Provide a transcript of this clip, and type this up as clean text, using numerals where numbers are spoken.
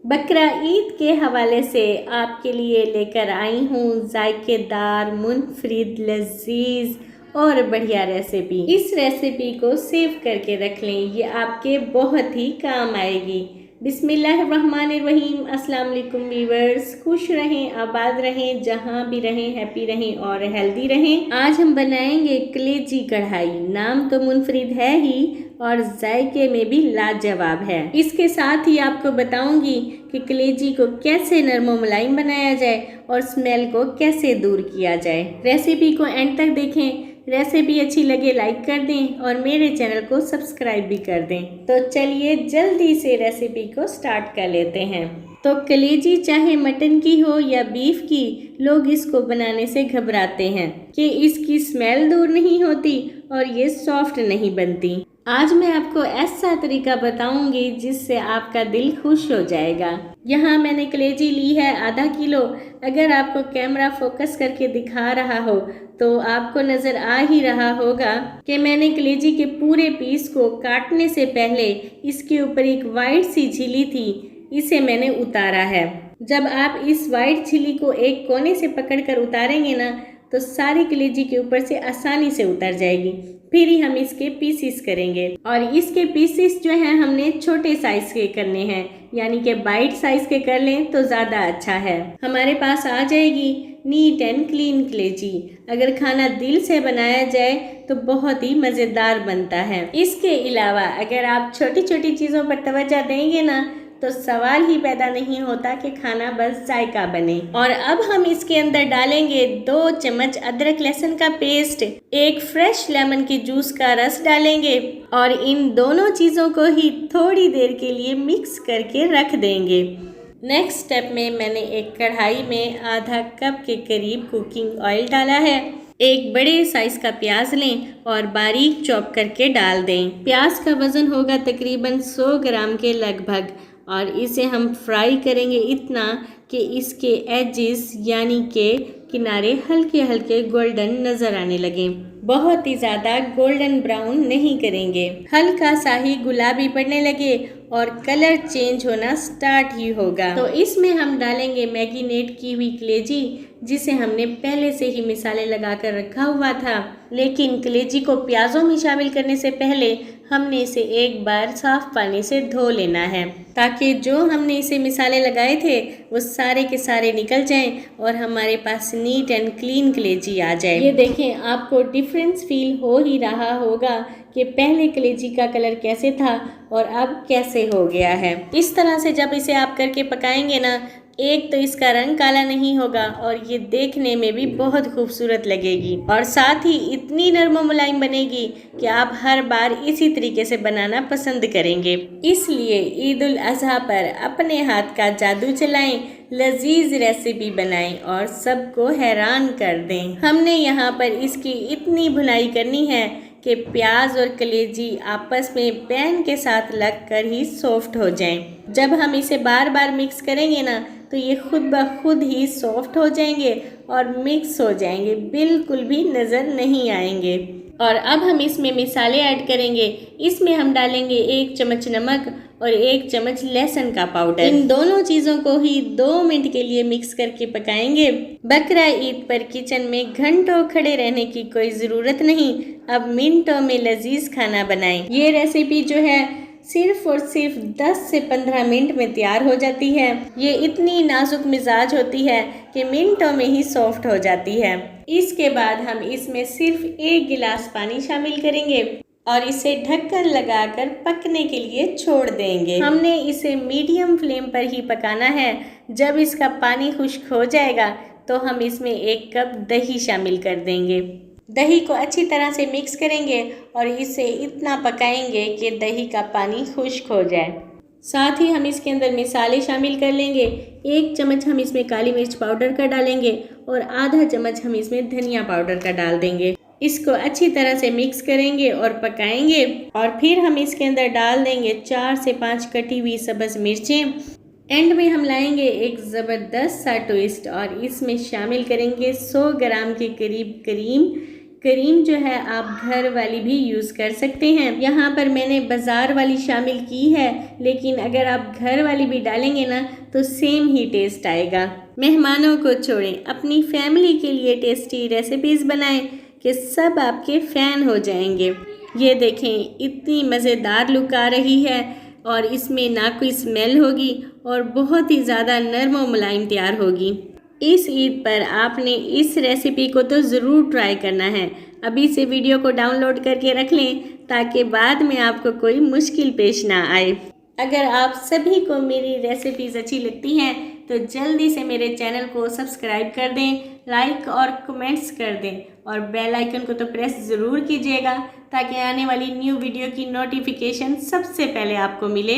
बकरा ईद के हवाले से आपके लिए लेकर आई हूँ जायकेदार, मुनफरिद, लजीज और बढ़िया रेसिपी। इस रेसिपी को सेव करके रख लें, ये आपके बहुत ही काम आएगी। बिस्मिल्लाहिर्रहमानिर्रहीम। अस्सलाम वालेकुम वीवर्स, खुश रहें, आबाद रहें, जहाँ भी रहें हैप्पी रहें और हेल्दी रहें। आज हम बनाएंगे कलेजी कढ़ाई। नाम तो मुनफरिद है ही और जायके में भी लाजवाब है। इसके साथ ही आपको बताऊंगी कि कलेजी को कैसे नरम मुलायम बनाया जाए और स्मेल को कैसे दूर किया जाए। रेसिपी को एंड तक देखें। रेसिपी अच्छी लगे लाइक कर दें और मेरे चैनल को सब्सक्राइब भी कर दें। तो चलिए जल्दी से रेसिपी को स्टार्ट कर लेते हैं। तो कलेजी चाहे मटन की हो या बीफ की, लोग इसको बनाने से घबराते हैं कि इसकी स्मेल दूर नहीं होती और ये सॉफ्ट नहीं बनती। आज मैं आपको ऐसा तरीका बताऊंगी जिससे आपका दिल खुश हो जाएगा। यहाँ मैंने कलेजी ली है आधा किलो। अगर आपको कैमरा फोकस करके दिखा रहा हो तो आपको नज़र आ ही रहा होगा कि मैंने कलेजी के पूरे पीस को काटने से पहले इसके ऊपर एक वाइट सी झिल्ली थी, इसे मैंने उतारा है। जब आप इस वाइट झिल्ली को एक कोने से पकड़कर उतारेंगे ना तो सारी कलेजी के ऊपर से आसानी से उतर जाएगी। फिर ही हम इसके पीसीस करेंगे और इसके पीसीस जो हैं हमने छोटे साइज के करने हैं, यानी कि बाइट साइज के कर लें तो ज़्यादा अच्छा है। हमारे पास आ जाएगी नीट एंड क्लीन कलेजी। अगर खाना दिल से बनाया जाए तो बहुत ही मज़ेदार बनता है। इसके अलावा अगर आप छोटी छोटी चीज़ों पर तवज्जो देंगे ना तो सवाल ही पैदा नहीं होता कि खाना बस जायका बने। और अब हम इसके अंदर डालेंगे 2 चम्मच अदरक लहसुन का पेस्ट, एक फ्रेश लेमन के जूस का रस डालेंगे और इन दोनों चीज़ों को ही थोड़ी देर के लिए मिक्स करके रख देंगे। नेक्स्ट स्टेप में मैंने एक कढ़ाई में आधा कप के करीब कुकिंग ऑयल डाला है। एक बड़े साइज का प्याज लें और बारीक चॉप करके डाल दें। प्याज का वजन होगा तकरीबन 100 ग्राम के लगभग और इसे हम फ्राई करेंगे इतना कि इसके एजेस यानी कि किनारे हल्के हल्के गोल्डन नज़र आने लगें। बहुत ही ज़्यादा गोल्डन ब्राउन नहीं करेंगे, हल्का सा ही गुलाबी पड़ने लगे और कलर चेंज होना स्टार्ट ही होगा तो इसमें हम डालेंगे मैगिनेट की हुई कलेजी, जिसे हमने पहले से ही मिसाले लगाकर रखा हुआ था। लेकिन कलेजी को प्याज़ों में शामिल करने से पहले हमने इसे एक बार साफ पानी से धो लेना है ताकि जो हमने इसे मिसाले लगाए थे वो सारे के सारे निकल जाएं और हमारे पास नीट एंड क्लीन कलेजी आ जाए। ये देखें, आपको डिफरेंस फील हो ही रहा होगा कि पहले कलेजी का कलर कैसे था और अब कैसे हो गया है। इस तरह से जब इसे आप करके पकाएंगे ना, एक तो इसका रंग काला नहीं होगा और ये देखने में भी बहुत खूबसूरत लगेगी और साथ ही इतनी नरम मुलायम बनेगी कि आप हर बार इसी तरीके से बनाना पसंद करेंगे। इसलिए ईद उल अज़हा पर अपने हाथ का जादू चलाएं, लजीज रेसिपी बनाएं और सबको हैरान कर दें। हमने यहाँ पर इसकी इतनी भुनाई करनी है कि प्याज और कलेजी आपस में पैन के साथ लगकर ही सॉफ्ट हो जाएं। जब हम इसे बार बार मिक्स करेंगे ना तो ये खुद ब खुद ही सॉफ्ट हो जाएंगे और मिक्स हो जाएंगे, बिल्कुल भी नज़र नहीं आएंगे। और अब हम इसमें मिसाले ऐड करेंगे। इसमें हम डालेंगे 1 चम्मच नमक और 1 चम्मच लहसुन का पाउडर। इन दोनों चीज़ों को ही 2 मिनट के लिए मिक्स करके पकाएंगे। बकरा ईद पर किचन में घंटों खड़े रहने की कोई ज़रूरत नहीं, अब मिनटों में लजीज खाना बनाएं। ये रेसिपी जो है सिर्फ और सिर्फ 10 से 15 मिनट में तैयार हो जाती है। ये इतनी नाजुक मिजाज होती है कि मिनटों में ही सॉफ्ट हो जाती है। इसके बाद हम इसमें सिर्फ 1 गिलास पानी शामिल करेंगे और इसे ढक्कन लगाकर पकने के लिए छोड़ देंगे। हमने इसे मीडियम फ्लेम पर ही पकाना है। जब इसका पानी खुश्क हो जाएगा तो हम इसमें 1 कप दही शामिल कर देंगे। दही को अच्छी तरह से मिक्स करेंगे और इसे इतना पकाएंगे कि दही का पानी खुश्क हो जाए। साथ ही हम इसके अंदर मिसाले शामिल कर लेंगे। 1 चम्मच हम इसमें काली मिर्च पाउडर का डालेंगे और आधा चम्मच हम इसमें धनिया पाउडर का डाल देंगे। इसको अच्छी तरह से मिक्स करेंगे और पकाएंगे और फिर हम इसके अंदर डाल देंगे 4 से 5 कटी हुई सब्ज़ मिर्चें। एंड में हम लाएंगे एक ज़बरदस्त सा ट्विस्ट और इसमें शामिल करेंगे 100 ग्राम के करीब क्रीम। क्रीम जो है आप घर वाली भी यूज़ कर सकते हैं। यहाँ पर मैंने बाज़ार वाली शामिल की है, लेकिन अगर आप घर वाली भी डालेंगे ना तो सेम ही टेस्ट आएगा। मेहमानों को छोड़ें, अपनी फैमिली के लिए टेस्टी रेसिपीज़ बनाएं कि सब आपके फ़ैन हो जाएंगे। ये देखें, इतनी मज़ेदार लुक आ रही है और इसमें ना कोई स्मेल होगी और बहुत ही ज़्यादा नरम और मुलायम तैयार होगी। इस ईद पर आपने इस रेसिपी को तो ज़रूर ट्राई करना है। अभी से वीडियो को डाउनलोड करके रख लें ताकि बाद में आपको कोई मुश्किल पेश ना आए। अगर आप सभी को मेरी रेसिपीज़ अच्छी लगती हैं तो जल्दी से मेरे चैनल को सब्सक्राइब कर दें, लाइक और कमेंट्स कर दें और बेल आइकन को तो प्रेस ज़रूर कीजिएगा ताकि आने वाली न्यू वीडियो की नोटिफिकेशन सबसे पहले आपको मिले।